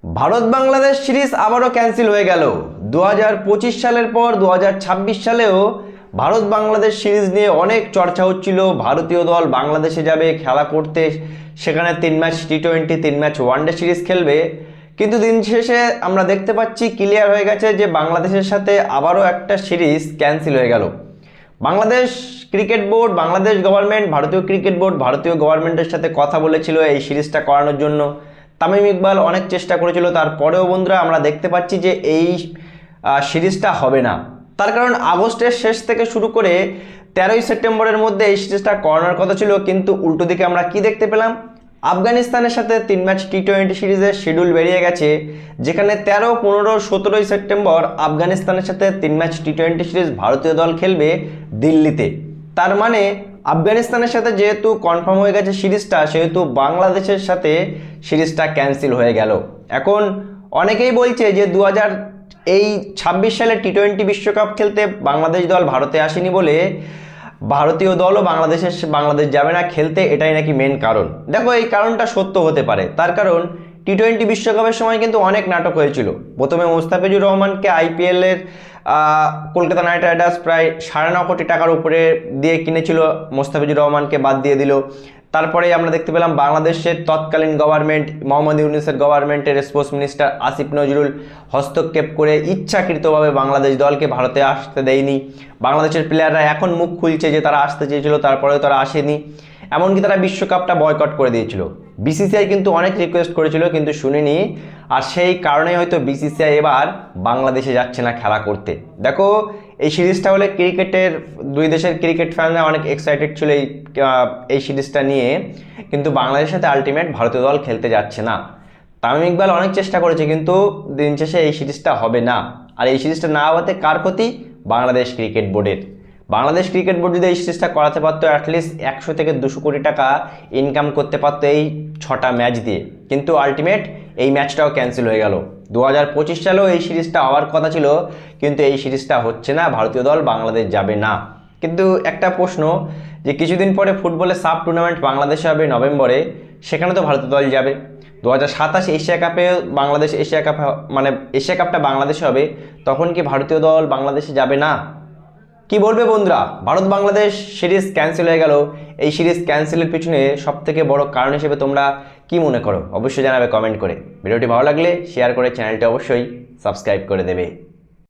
Bharat Bangladesh series আবারও cancel হয়ে গেল। 2025 সালের পর 2026 সালেও ভারত বাংলাদেশ সিরিজ নিয়ে অনেক চর্চা হচ্ছিল। ভারতীয় দল বাংলাদেশে যাবে খেলা করতে, সেখানে 3 ম্যাচ টি-20, 3 ম্যাচ ওয়ানডে সিরিজ খেলবে। কিন্তু দিন শেষে আমরা দেখতে পাচ্ছি, ক্লিয়ার হয়ে গেছে যে বাংলাদেশের সাথে আবারও একটা সিরিজ ক্যান্সেল হয়ে গেল। Bangladesh cricket board, Bangladesh government, ভারতীয় ক্রিকেট বোর্ড ভারতীয় গভর্নমেন্টের সাথে কথা বলেছিল এই সিরিজটা করানোর জন্য। তামিম ইকবাল অনেক চেষ্টা করেছিল, তারপরেও বন্ধুরা আমরা দেখতে পাচ্ছি যে এই সিরিজটা হবে না। তার কারণ আগস্টের শেষ থেকে শুরু করে 13ই সেপ্টেম্বরের মধ্যে এই সিরিজটা করানোর কথা ছিল, কিন্তু উল্টো দিকে আমরা কি দেখতে পেলাম? আফগানিস্তানের সাথে 3 ম্যাচ টি-20 সিরিজের শিডিউল বেরিয়ে গেছে, যেখানে 13, 15, 17ই সেপ্টেম্বর আফগানিস্তানের সাথে 3 ম্যাচ টি-20 সিরিজ ভারতীয় দল খেলবে দিল্লিতে। তার মানে আফগানিস্তানের সাথে যেহেতু কনফার্ম হয়ে গেছে সিরিজটা, সেহেতু বাংলাদেশের সাথে সিরিজটা ক্যান্সেল হয়ে গেল। এখন অনেকেই বলছে যে 2026 সালে টি-20 বিশ্বকাপ খেলতে বাংলাদেশ দল ভারতে আসেনি বলে ভারতীয় দলও বাংলাদেশ যাবে না খেলতে, এটাই নাকি মেন কারণ। দেখো, এই কারণটা সত্য হতে পারে। তার কারণ টি-20 বিশ্বকাপের সময় কিন্তু অনেক নাটক হয়েছিল। প্রথমে মোস্তাফিজুর রহমানকে আইপিএলের কলকাতা নাইট রাইডার্স প্রায় 9.5 কোটি টাকার উপরে দিয়ে কিনেছিল, মোস্তাফিজুর রহমানকে বাদ দিয়ে দিল। তারপরে আমরা দেখতে পেলাম বাংলাদেশের তৎকালীন গভর্নমেন্ট, মোহাম্মদ ইউনূসের গভর্নমেন্টের স্পোর্টস মিনিস্টার আসিফ নজরুল হস্তক্ষেপ করে ইচ্ছাকৃতভাবে বাংলাদেশ দলকে ভারতে আসতে দেয়নি। বাংলাদেশের প্লেয়াররা এখন মুখ খুলছে যে তারা আসতে চেয়েছিল, তারপরেও তারা আসেনি। এমনকি তারা বিশ্বকাপটা বয়কট করে দিয়েছিল। বিসিসিআই কিন্তু অনেক রিকোয়েস্ট করেছিল, কিন্তু শুনিনি। আর সেই কারণেই হয়তো বিসিসিআই এবার বাংলাদেশে যাচ্ছে না খেলা করতে। দেখো, এই সিরিজটা হলে ক্রিকেটের দুই দেশের ক্রিকেট ফ্যানরা অনেক এক্সাইটেড ছিল এই সিরিজটা নিয়ে, কিন্তু বাংলাদেশের সাথে আলটিমেট ভারতীয় দল খেলতে যাচ্ছে না। তামিম ইকবাল অনেক চেষ্টা করেছে, কিন্তু দিন শেষে এই সিরিজটা হবে না। আর এই সিরিজটা না হওয়াতে কার ক্ষতি? বাংলাদেশ ক্রিকেট বোর্ডের। বাংলাদেশ ক্রিকেট বোর্ড যদি এই সিরিজটা করাতে পারতো, অ্যাটলিস্ট 100 থেকে 200 কোটি টাকা ইনকাম করতে পারতো এই 6টা ম্যাচ দিয়ে। কিন্তু আলটিমেট এই ম্যাচটাও ক্যান্সেল হয়ে গেল। 2025 সালেও এই সিরিজটা হওয়ার কথা ছিল, কিন্তু এই সিরিজটা হচ্ছে না, ভারতীয় দল বাংলাদেশ যাবে না। কিন্তু একটা প্রশ্ন, যে কিছুদিন পরে ফুটবলের সাব টুর্নামেন্ট বাংলাদেশে হবে নভেম্বরে, সেখানে তো ভারতীয় দল যাবে। 2027 এশিয়া কাপে বাংলাদেশ এশিয়া কাপটা বাংলাদেশে হবে, তখন কি ভারতীয় দল বাংলাদেশে যাবে না? কি বলবে বন্ধুরা? ভারত বাংলাদেশ সিরিজ ক্যান্সেল হয়ে গেল। এই সিরিজ ক্যান্সেলের পিছনে সবথেকে বড় কারণ হিসেবে তোমরা কি মনে করো? অবশ্যই জানাবে কমেন্ট করে। ভিডিওটি ভালো লাগলে শেয়ার করে চ্যানেলটি অবশ্যই সাবস্ক্রাইব করে দেবে।